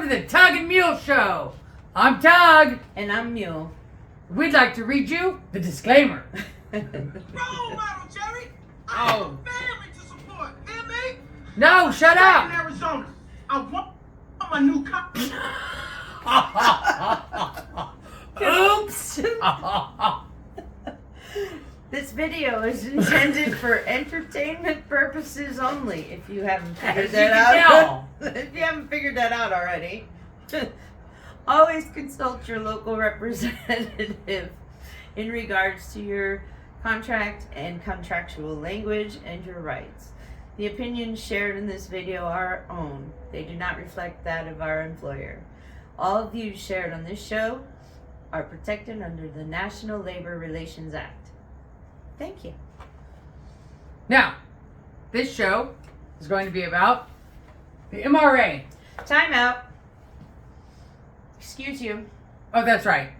to the Tug and Mule Show. I'm Tug. And I'm Mule. We'd like to read you the disclaimer. Role model, Jerry. I have a family to support. Hear me? No, shut In up. Arizona, I want my new car. Oops. This video is intended for entertainment purposes only. If you haven't figured As you that can out, if you haven't figured that out already, always consult your local representative in regards to your contract and contractual language and your rights. The opinions shared in this video are our own. They do not reflect that of our employer. All views shared on this show are protected under the National Labor Relations Act. Thank you. Now, this show is going to be about the MRA. Time out. Excuse you. Oh, that's right.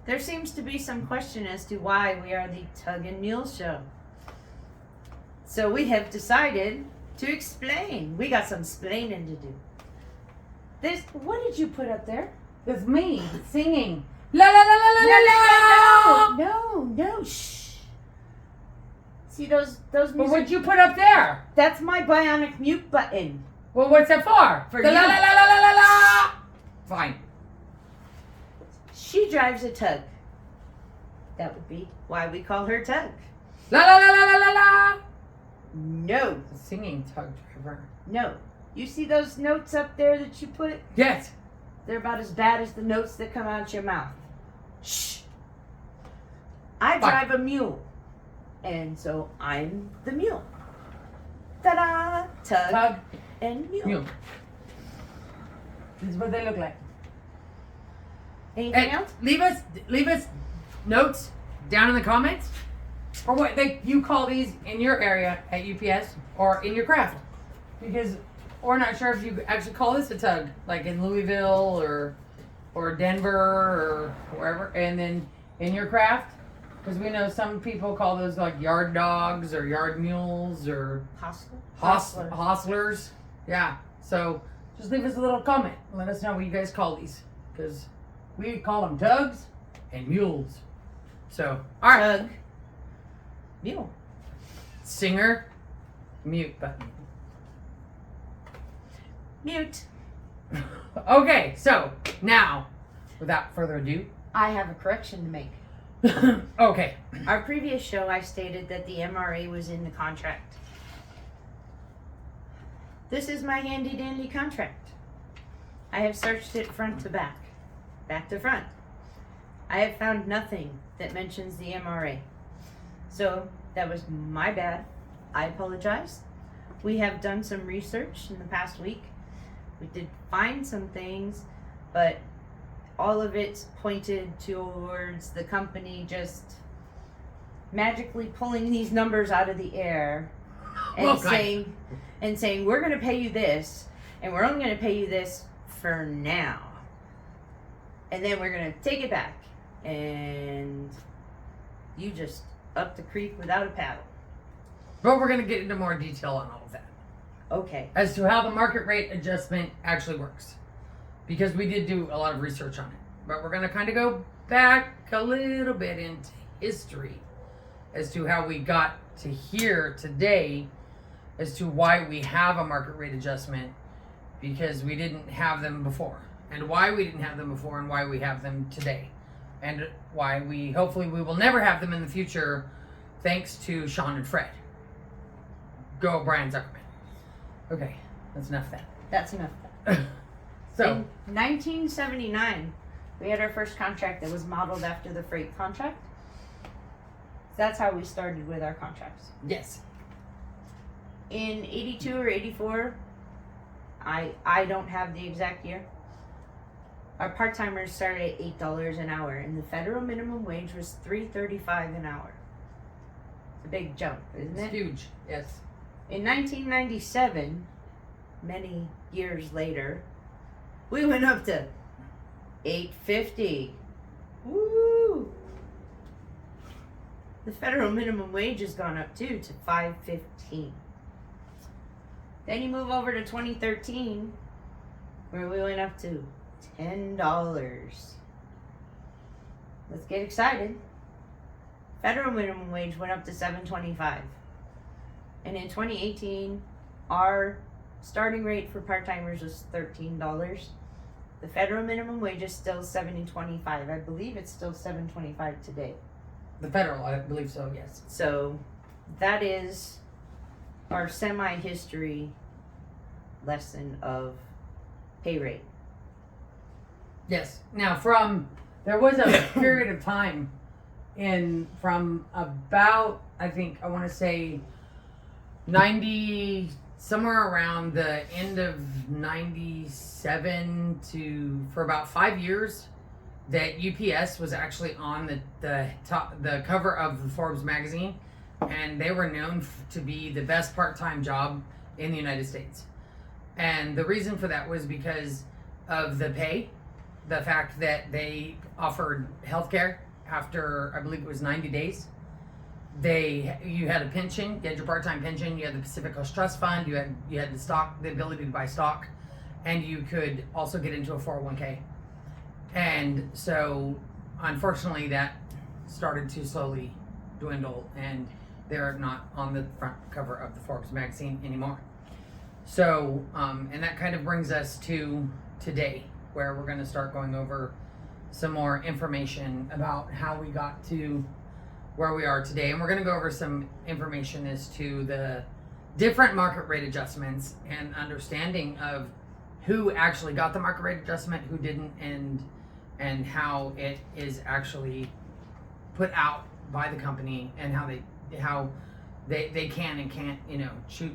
There seems to be some question as to why we are the Tug and Mule Show. So we have decided to explain. We got some splaining to do. This, what did you put up there? It's me singing. La la la la la la la. No, shh. See those Well, music? what'd you put up there? That's my bionic mute button. Well, what's it for? For the you. la la la la la la la. Fine. She drives a tug. That would be why we call her Tug. La la la la la la la. No, The singing tug driver. no. You see those notes up there that you put? Yes. They're about as bad as the notes that come out your mouth. Shh. I Fine. drive a mule. And so I'm the mule. Ta-da! Tug, Tug. and mule. Mule. This is what they look like. Anything And else? leave us notes down in the comments or what you call these in your area at UPS or in your craft, because we're not sure if you actually call this a tug, like in Louisville or Denver or wherever, and then in your craft, because we know some people call those like yard dogs or yard mules or Hostler. hostlers. Yeah. So just leave us a little comment. Let us know what you guys call these, because we call them tugs and mules. So, all right. Tug. Mule. Singer, mute button. Mute. Okay, so now, without further ado, I have a correction to make. okay. Our previous show, I stated that the MRA was in the contract. This is my handy dandy contract. I have searched it front to back to front. I have found nothing that mentions the MRA. So that was my bad. I apologize. We have done some research in the past week. We did find some things, but all of it's pointed towards the company just magically pulling these numbers out of the air and Okay. saying we're going to pay you this, and we're only going to pay you this for now, and then we're going to take it back, and you just up the creek without a paddle. But we're going to get into more detail on all of that Okay. as to how the market rate adjustment actually works, because we did do a lot of research on it. But we're going to kind of go back a little bit into history as to how we got to here today, as to why we have a market rate adjustment, because we didn't have them before, and why we didn't have them before, and why we have them today, and why we hopefully we will never have them in the future, thanks to Sean and Fred. Go Brian Zuckerman. Okay, that's enough of that. That's enough. So, In 1979, we had our first contract that was modeled after the freight contract. That's how we started with our contracts. yes. In 82 or 84, I don't have the exact year. Our part-timers started at $8 an hour, and the federal minimum wage was $3.35 an hour. It's a big jump, isn't It's it? huge. Yes. In 1997, many years later, we went up to $8.50. Woo! The federal minimum wage has gone up too to $5.15. Then you move over to 2013, where we went up to $10. Let's get excited. Federal minimum wage went up to $7.25. And in 2018, our starting rate for part-timers was $13. The federal minimum wage is still $7.25. I believe it's still $7.25 today. The federal, I believe so, yes. So that is our semi-history lesson of pay rate. Yes. Now, there was a period of time from about, I think, I want to say 90, somewhere around the end of 97 for about 5 years, that UPS was actually on the cover of the Forbes magazine, and they were known to be the best part-time job in the United States. And the reason for that was because of the pay, the fact that they offered healthcare after, I believe it was 90 days. You had a pension, you had your part-time pension, you had the Pacific Coast Trust Fund, you had the ability to buy stock, and you could also get into a 401k. And so, unfortunately, that started to slowly dwindle, and they're not on the front cover of the Forbes magazine anymore. So, and that kind of brings us to today, where we're going to start going over some more information about how we got to where we are today. And we're going to go over some information as to the different market rate adjustments and understanding of who actually got the market rate adjustment, who didn't, and how it is actually put out by the company, and how they can and can't,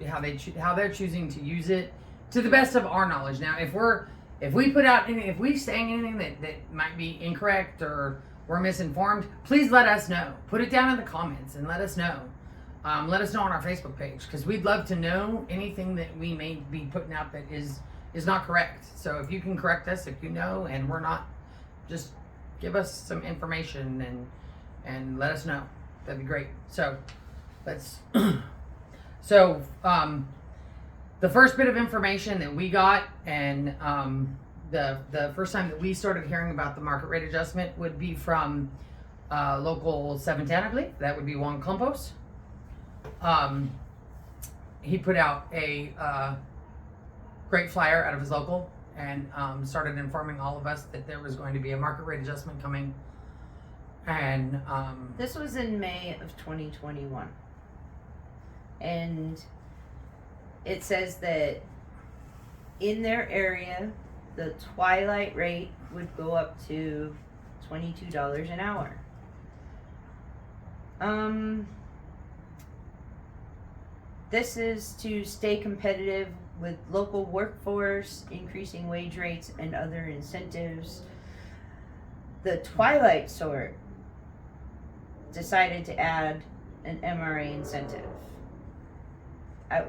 how they're choosing to use it to the best of our knowledge. Now, if we put out anything, if we saying anything that might be incorrect or we're misinformed, please let us know. Put it down in the comments and let us know. Let us know on our Facebook page, because we'd love to know anything that we may be putting out that is not correct. So if you can correct us, if you know and we're not, just give us some information and let us know. That'd be great. So let's the first bit of information that we got, and the first time that we started hearing about the market rate adjustment would be from local 710, I believe. That would be Juan Campos. He put out a great flyer out of his local, and started informing all of us that there was going to be a market rate adjustment coming. And this was in May of 2021. And it says that in their area, the twilight rate would go up to $22 an hour. This is to stay competitive with local workforce, increasing wage rates, and other incentives. The twilight sort decided to add an MRA incentive.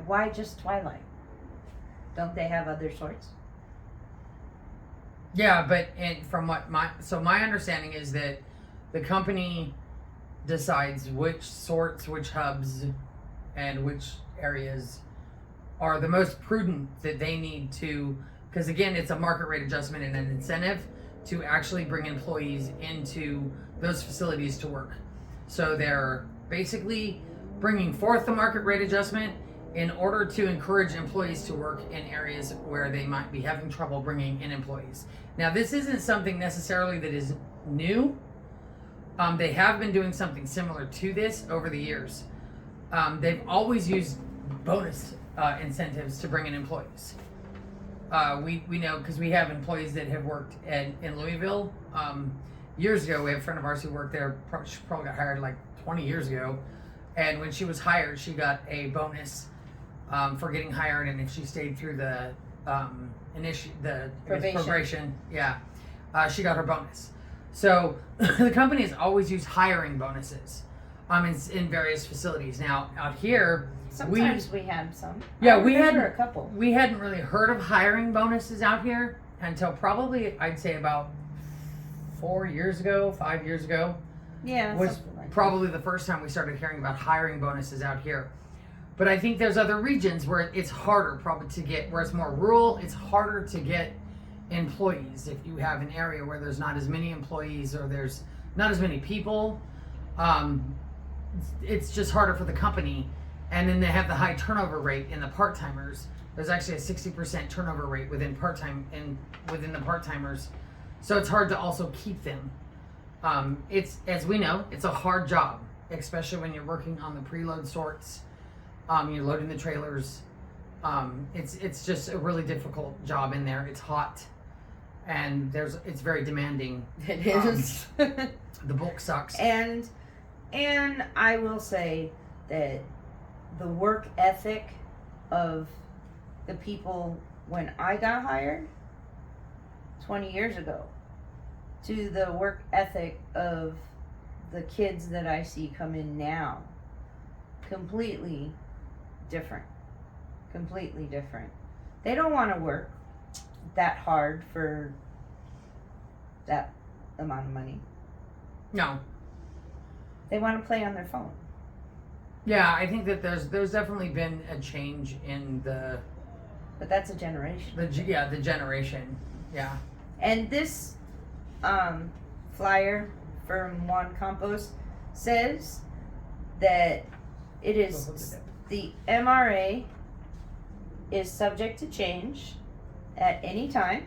Why just twilight? Don't they have other sorts? Yeah, but from what my understanding is that the company decides which sorts, which hubs, and which areas are the most prudent that they need to, because again, it's a market rate adjustment and an incentive to actually bring employees into those facilities to work. So they're basically bringing forth the market rate adjustment in order to encourage employees to work in areas where they might be having trouble bringing in employees. Now, this isn't something necessarily that is new. They have been doing something similar to this over the years. They've always used bonus incentives to bring in employees. We know, because we have employees that have worked in Louisville. Years ago, we have a friend of ours who worked there. She probably got hired like 20 years ago. And when she was hired, she got a bonus for getting hired, and if she stayed through the probation, she got her bonus. So the company has always used hiring bonuses in various facilities. Now out here, sometimes we had some. Yeah, we had a couple. We hadn't really heard of hiring bonuses out here until probably, I'd say, about 5 years ago. Yeah, was probably the first time we started hearing about hiring bonuses out here. But I think there's other regions where it's harder probably to get, where it's more rural, it's harder to get employees. If you have an area where there's not as many employees or there's not as many people, it's just harder for the company. And then they have the high turnover rate in the part-timers. There's actually a 60% turnover rate within the part-timers. So it's hard to also keep them. It's, as we know, it's a hard job, especially when you're working on the preload sorts. You're loading the trailers. It's just a really difficult job in there. It's hot, and it's very demanding. It is. The bulk sucks. And I will say that the work ethic of the people when I got hired 20 years ago to the work ethic of the kids that I see come in now, completely different. Completely different. They don't want to work that hard for that amount of money. No. They want to play on their phone. Yeah, I think that there's definitely been a change in the. But that's a generation. The generation. Yeah. And this flyer from Juan Campos says that it is the MRA is subject to change at any time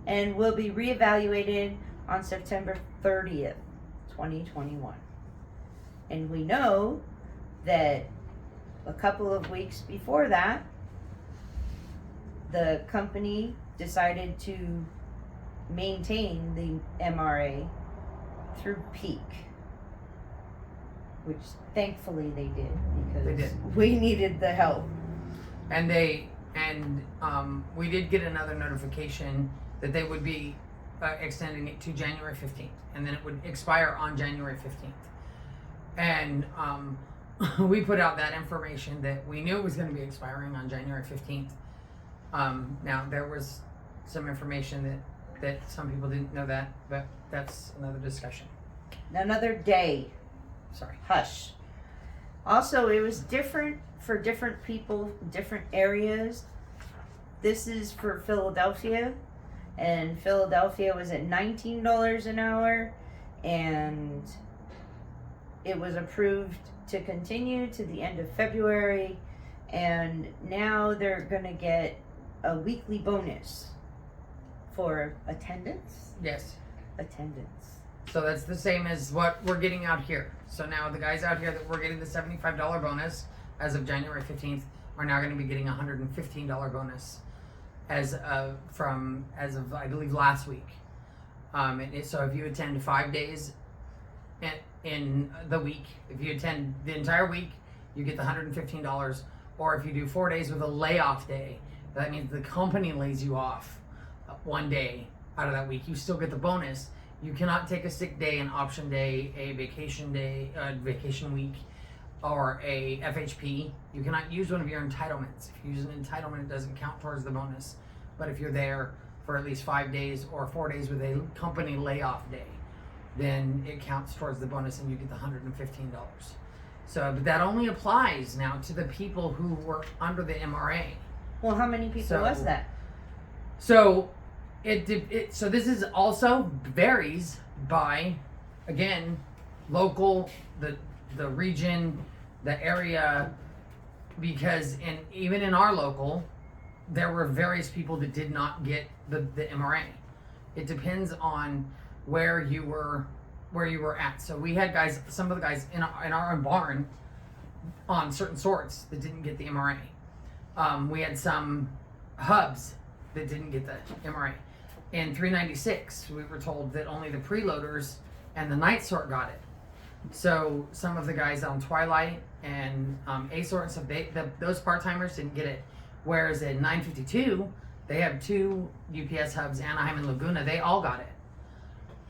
and will be reevaluated on September 30th, 2021. And we know that a couple of weeks before that, the company decided to maintain the MRA through peak, which thankfully they did because we needed the help. And we did get another notification that they would be extending it to January 15th, and then it would expire on January 15th. And we put out that information that we knew it was going to be expiring on January 15th. Now there was some information that some people didn't know that, but that's another discussion. Another day. Sorry. Hush. Also, it was different for different people, different areas. This is for Philadelphia, and Philadelphia was at $19 an hour, and it was approved to continue to the end of February, and now they're going to get a weekly bonus for attendance. Yes. Attendance. So that's the same as what we're getting out here. So now the guys out here that we're getting the $75 bonus as of January 15th are now going to be getting a $115 bonus as of I believe last week. So if you attend 5 days in the week, if you attend the entire week, you get the $115. Or if you do 4 days with a layoff day, that means the company lays you off 1 day out of that week. You still get the bonus. You cannot take a sick day, an option day, a vacation week, or a FHP. You cannot use one of your entitlements. If you use an entitlement, it doesn't count towards the bonus. But if you're there for at least 5 days or 4 days with a company layoff day, then it counts towards the bonus and you get the $115. So, but that only applies now to the people who were under the MRA. Well, how many people was that? So, so this is also varies by, again, local, the region, the area, because even in our local, there were various people that did not get the MRA. It depends on where you were at. So we had some of the guys in our own barn on certain sorts that didn't get the MRA. We had some hubs that didn't get the MRA. In 396, we were told that only the preloaders and the night sort got it. So some of the guys on Twilight and A sort and stuff, those part-timers didn't get it. Whereas in 952, they have 2 UPS hubs, Anaheim and Laguna, they all got it.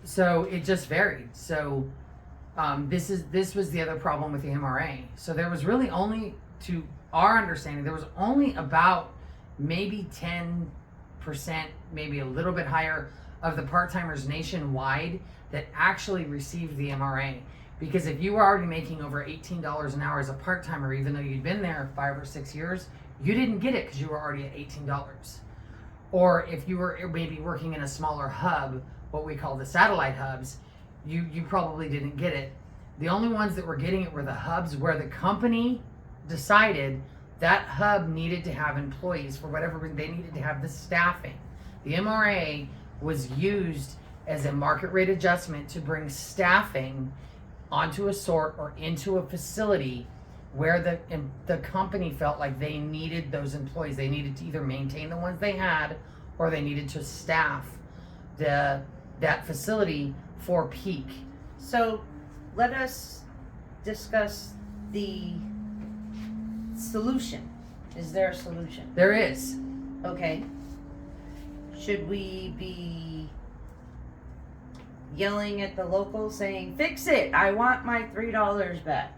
So it just varied. So this was the other problem with the MRA. So there was really only, to our understanding, there was only about maybe 10%, maybe a little bit higher, of the part-timers nationwide that actually received the MRA. Because if you were already making over $18 an hour as a part-timer, even though you'd been there 5 or 6 years, you didn't get it because you were already at $18. or if you were maybe working in a smaller hub, what we call the satellite hubs, you probably didn't get it. The only ones that were getting it were the hubs where the company decided that hub needed to have employees for whatever reason. They needed to have the staffing. The MRA was used as a market rate adjustment to bring staffing onto a sort or into a facility where the company felt like they needed those employees. They needed to either maintain the ones they had, or they needed to staff that facility for peak. So let us discuss the solution. Is there a solution? There is. Okay. Should we be yelling at the locals saying, "Fix it! I want my $3 back"?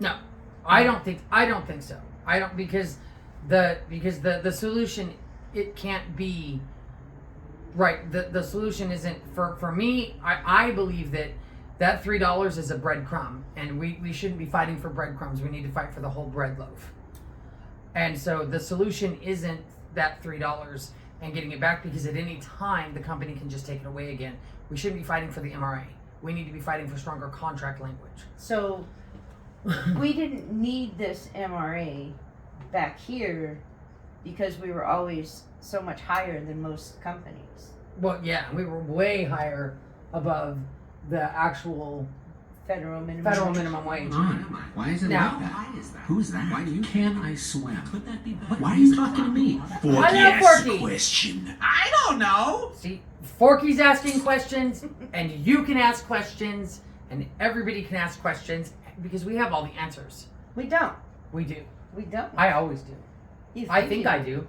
No, I don't think so. I don't because the solution, it can't be right. The solution isn't for me. I believe that $3 is a breadcrumb, and we shouldn't be fighting for breadcrumbs. We need to fight for the whole bread loaf. And so the solution isn't that $3 and getting it back, because at any time the company can just take it away again. We shouldn't be fighting for the MRA. We need to be fighting for stronger contract language. So we didn't need this MRA back here because we were always so much higher than most companies. Well, yeah, we were way higher above the actual Federal minimum wage. Why is it Now- like that? Why is that? Who's that? Why do you? Can I swim? Could that be? Why are you talking to me? Forky, ask a question. I don't know. See, Forky's asking questions, and you can ask questions, and everybody can ask questions, because we have all the answers. We don't. We do. We don't. I always do. You I think you I do.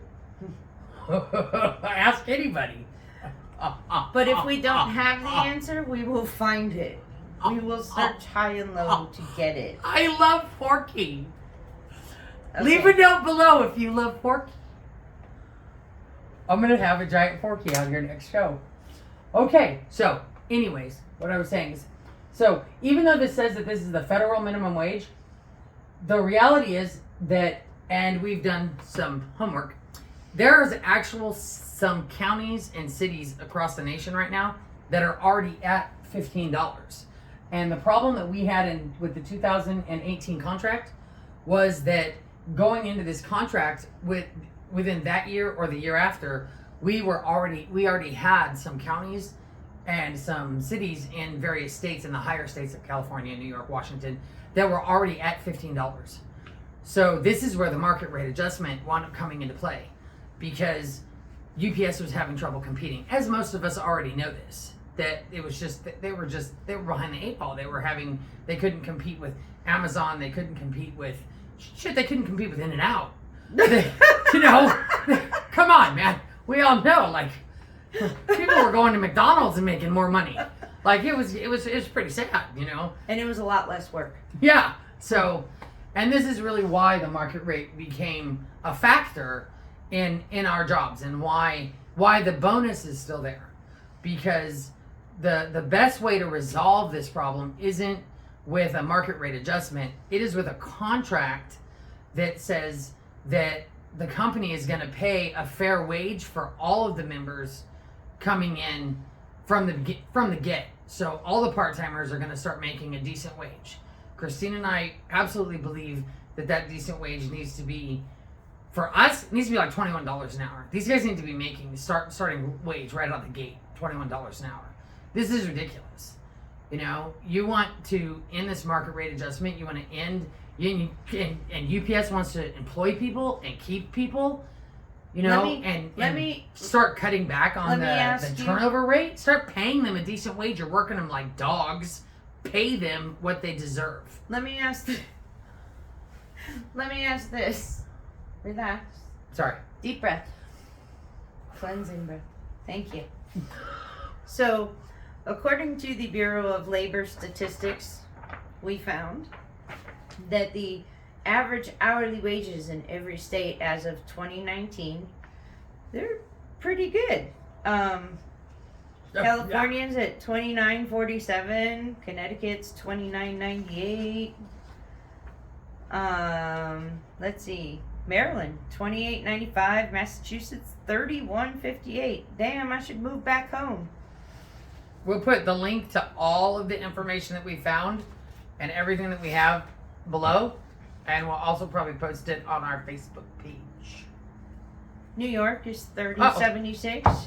Ask anybody. But if we don't have the answer, we will find it. We will search high and low to get it. I love Forky. Okay. Leave a note below if you love Forky. I'm going to have a giant Forky on your next show. Okay, so anyways, what I was saying is, so even though this says that this is the federal minimum wage, the reality is that, and we've done some homework, there's some counties and cities across the nation right now that are already at $15. And the problem that we had with the 2018 contract was that going into this contract within that year or the year after, we already had some counties and some cities in various states, in the higher states of California, New York, Washington, that were already at $15. So this is where the market rate adjustment wound up coming into play, because UPS was having trouble competing, as most of us already know this. That it was just that they were behind the eight ball. They couldn't compete with Amazon. They couldn't compete with They couldn't compete with In-N-Out. Come on, man. We all know, like, people were going to McDonald's and making more money. Like, it was pretty sad, And it was a lot less work. Yeah. So, and this is really why the market rate became a factor in our jobs, and why the bonus is still there, because the best way to resolve this problem isn't with a market rate adjustment. It is with a contract that says that the company is going to pay a fair wage for all of the members coming in from the get. So all the part-timers are going to start making a decent wage. Christine and I absolutely believe that decent wage needs to be, for us, it needs to be like $21 an hour. These guys need to be making starting wage right out the gate, $21 an hour. This is ridiculous. You want to end this market rate adjustment. You want to end, and UPS wants to employ people and keep people, Let me start cutting back on the you- turnover rate. Start paying them a decent wage. You're working them like dogs. Pay them what they deserve. Let me ask this. Relax. Sorry. Deep breath. Cleansing breath. Thank you. So, according to the Bureau of Labor Statistics, we found that the average hourly wages in every state as of 2019, they're pretty good. California's at $29.47, Connecticut's $29.98. Let's see, Maryland, $28.95. Massachusetts, $31.58. Damn, I should move back home. We'll put the link to all of the information that we found and everything that we have below. And we'll also probably post it on our Facebook page. New York is $30.76. So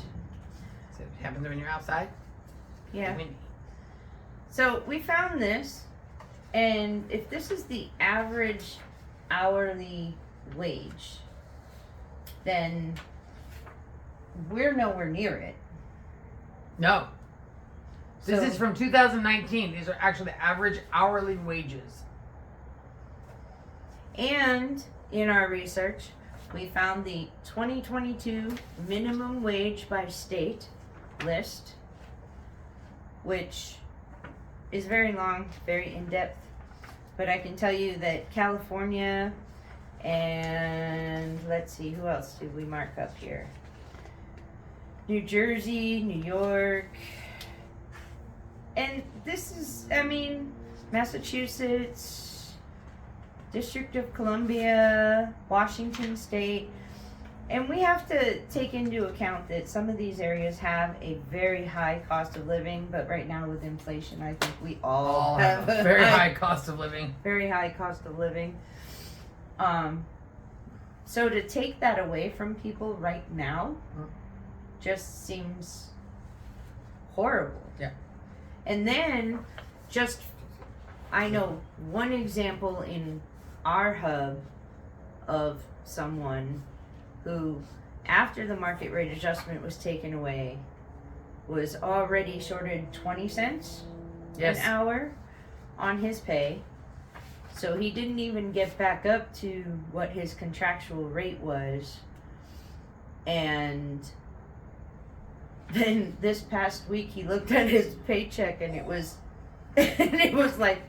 it happens when you're outside. Yeah. Windy. So we found this, and if this is the average hourly wage, then we're nowhere near it. No. This So- is from 2019. These are actually the average hourly wages. And in our research, we found the 2022 minimum wage by state list, which is very long, very in-depth. But I can tell you that California and let's see, who else did we mark up here? New Jersey, New York. And this is, I mean, Massachusetts, District of Columbia, Washington State. And we have to take into account that some of these areas have a very high cost of living, but right now with inflation, I think we all have a very high cost of living. Very high cost of living. So to take that away from people right now just seems horrible. Yeah. And then just, I know one example in our hub of someone who, after the market rate adjustment was taken away, was already shorted 20 cents Yes. an hour on his pay. So he didn't even get back up to what his contractual rate was. And then this past week he looked at his paycheck and it was like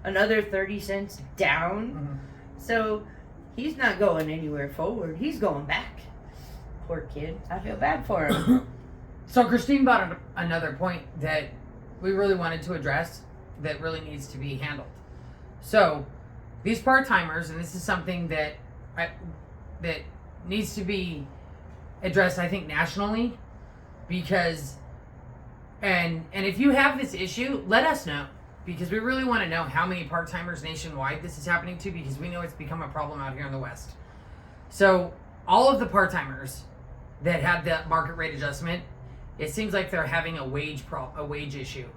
another 30 cents down. Mhm. So he's not going anywhere forward. He's going back. Poor kid. I feel bad for him. So Christine brought up another point that we really wanted to address that really needs to be handled. So these part-timers, and this is something that that needs to be addressed, I think, nationally, because and if you have this issue, let us know, because we really want to know how many part-timers nationwide this is happening to, because we know it's become a problem out here in the West. So all of the part-timers that had the market rate adjustment, it seems like they're having a wage issue,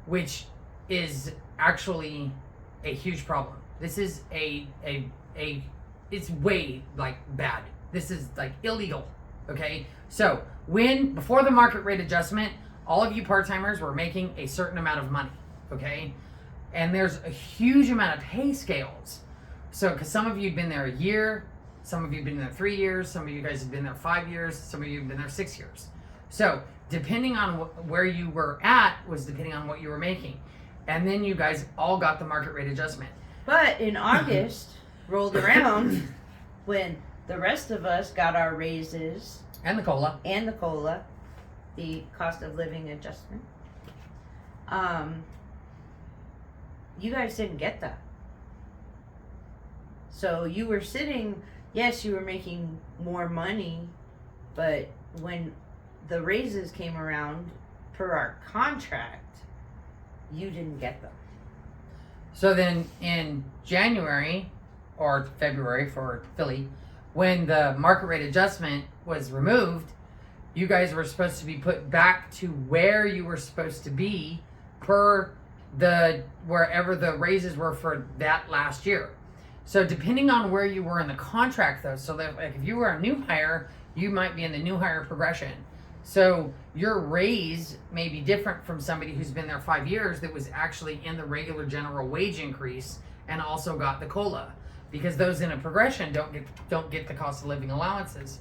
which is actually a huge problem. This is it's way bad. This is illegal. Okay, so before the market rate adjustment, all of you part-timers were making a certain amount of money. Okay, and there's a huge amount of pay scales. So because some of you have been there a year, some of you have been there 3 years, some of you guys have been there 5 years, some of you have been there 6 years. So depending on where you were at was depending on what you were making. And then you guys all got the market rate adjustment. But in August rolled around when the rest of us got our raises And the COLA. and the COLA, the cost of living adjustment. You guys didn't get that. So you were sitting, yes, you were making more money, but when the raises came around per our contract, you didn't get them. So then in January or February for Philly, when the market rate adjustment was removed, you guys were supposed to be put back to where you were supposed to be per wherever the raises were for that last year. So depending on where you were in the contract though, so that if you were a new hire, you might be in the new hire progression. So your raise may be different from somebody who's been there 5 years that was actually in the regular general wage increase and also got the COLA, because those in a progression don't get the cost of living allowances.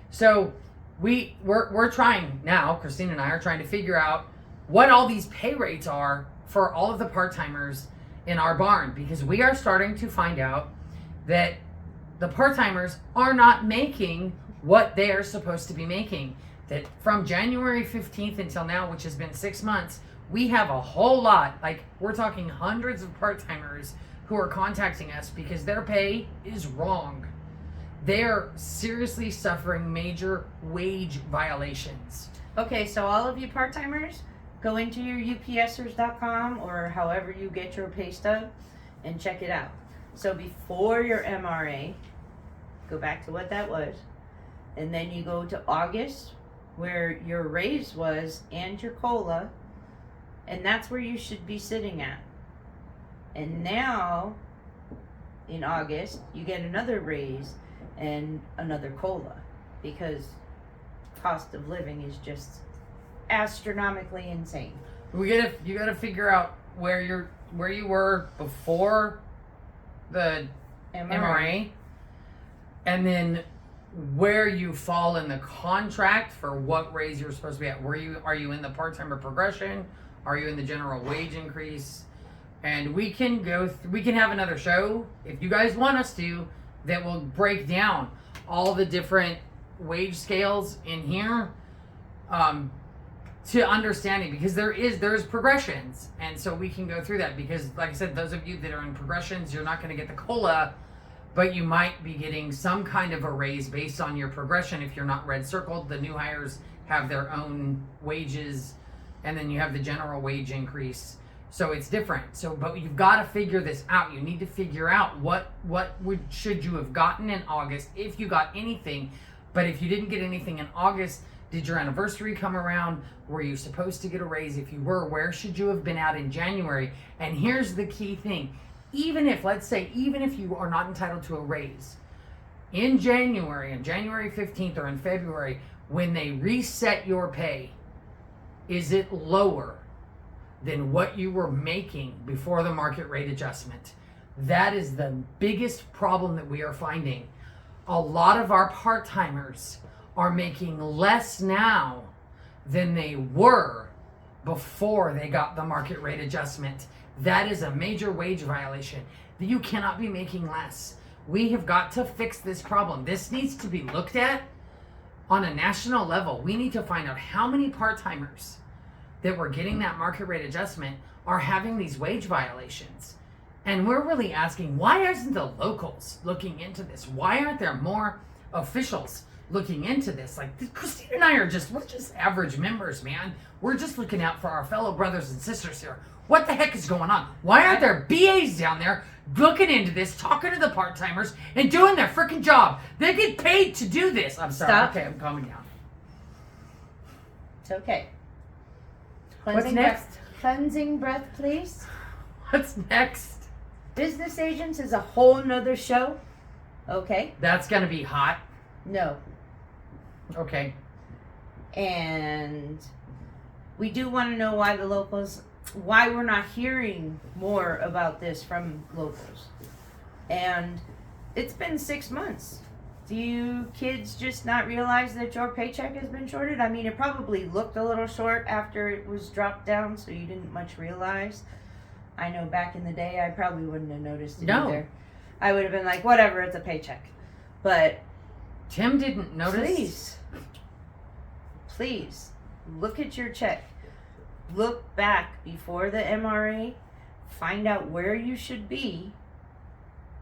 So we're trying now, Christine and I are trying to figure out what all these pay rates are for all of the part-timers in our barn, because we are starting to find out that the part-timers are not making what they are supposed to be making. That from January 15th until now, which has been 6 months, we have a whole lot, we're talking hundreds of part-timers who are contacting us because their pay is wrong. they're seriously suffering major wage violations. Okay, so all of you part-timers, go into your UPSers.com or however you get your pay stub and check it out. So before your MRA, go back to what that was, and then you go to August where your raise was and your COLA, and that's where you should be sitting at. And now, in August, you get another raise and another COLA because cost of living is just astronomically insane. You gotta figure out where you were before the MRA, and then where you fall in the contract for what raise you're supposed to be at. Are you in the part-timer progression? Are you in the general wage increase? And we can have another show if you guys want us to that will break down all the different wage scales in here to understanding, because there's progressions, and so we can go through that, because like I said, those of you that are in progressions, you're not going to get the COLA, but you might be getting some kind of a raise based on your progression. If you're not red circled, the new hires have their own wages, and then you have the general wage increase. So it's different. But you've got to figure this out. You need to figure out what should you have gotten in August if you got anything. But if you didn't get anything in August, did your anniversary come around? Were you supposed to get a raise? If you were, where should you have been out in January? And here's the key thing. Even if you are not entitled to a raise, in January, on January 15th or in February, when they reset your pay, is it lower than what you were making before the market rate adjustment? That is the biggest problem that we are finding. A lot of our part-timers are making less now than they were before they got the market rate adjustment. That is a major wage violation. You cannot be making less. We have got to fix this problem. This needs to be looked at on a national level. We need to find out how many part-timers that were getting that market rate adjustment are having these wage violations. And we're really asking, why isn't the locals looking into this? Why aren't there more officials looking into this? Like, Christine and I we're just average members, man. We're just looking out for our fellow brothers and sisters here. What the heck is going on? Why aren't there BAs down there looking into this, talking to the part-timers, and doing their freaking job? They get paid to do this. I'm sorry. Stop. Okay, I'm calming down. It's okay. What's next? Cleansing breath, please. What's next? Business agents is a whole nother show. Okay. That's gonna be hot. No. Okay. And we do want to know why we're not hearing more about this from locals. And it's been 6 months. Do you kids just not realize that your paycheck has been shorted? I mean, it probably looked a little short after it was dropped down, so you didn't much realize. I know back in the day, I probably wouldn't have noticed it either. I would have been like, whatever, it's a paycheck. But Tim didn't notice. Please, look at your check. Look back before the MRA. Find out where you should be.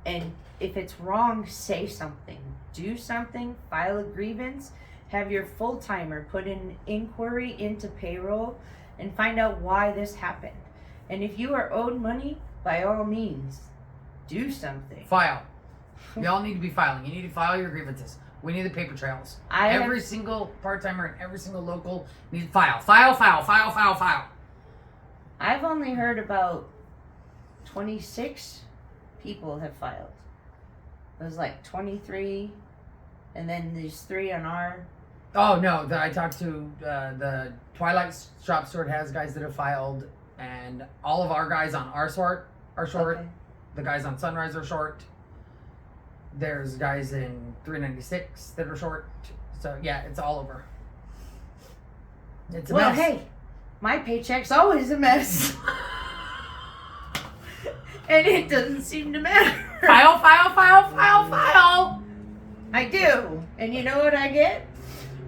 And if it's wrong, say something. Do something. File a grievance. Have your full-timer put an inquiry into payroll and find out why this happened. And if you are owed money, by all means, do something. File. Y'all need to be filing. You need to file your grievances. We need the paper trails. Every single part-timer and every single local needs to file. File. I've only heard about 26 people have filed. It was like 23, and then these 3 on our... Oh, no. I talked to the Twilight Shop Steward has guys that have filed, and all of our guys on our sort are short. Okay. The guys on Sunrise are short. There's guys in 396 that are short. So, yeah, it's all over. It's a mess. Hey, my paycheck's always a mess. And it doesn't seem to matter. File. I do. And you know what I get?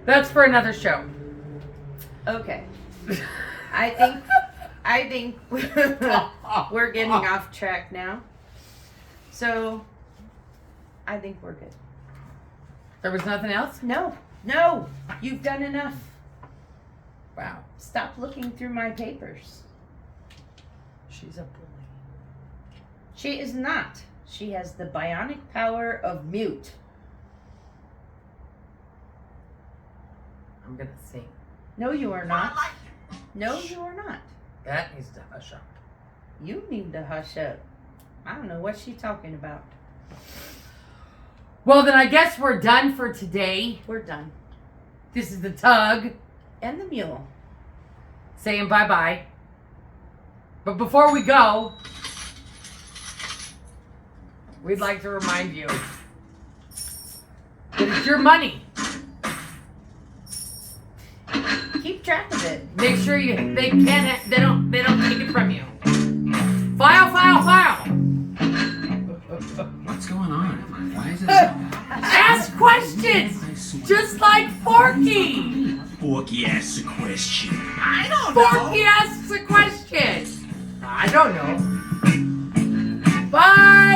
That's for another show. Okay. I think we're getting off track now. So, I think we're good. There was nothing else? No, you've done enough. Wow. Stop looking through my papers. She's a bully. She is not. She has the bionic power of mute. I'm gonna sing. No, you are I not. like it. No, you are not. That needs to hush up. You need to hush up. I don't know what she's talking about. Well, then I guess we're done for today. We're done. This is the Tug And the mule. saying bye-bye. But before we go, we'd like to remind you that it's your money. Keep track of it. Make sure they don't take it from you. File. What's going on? Why is it like that? Ask questions, I swear. just like Forky. Forky asks a question. I don't know. Forky asks a question. I don't know. Bye.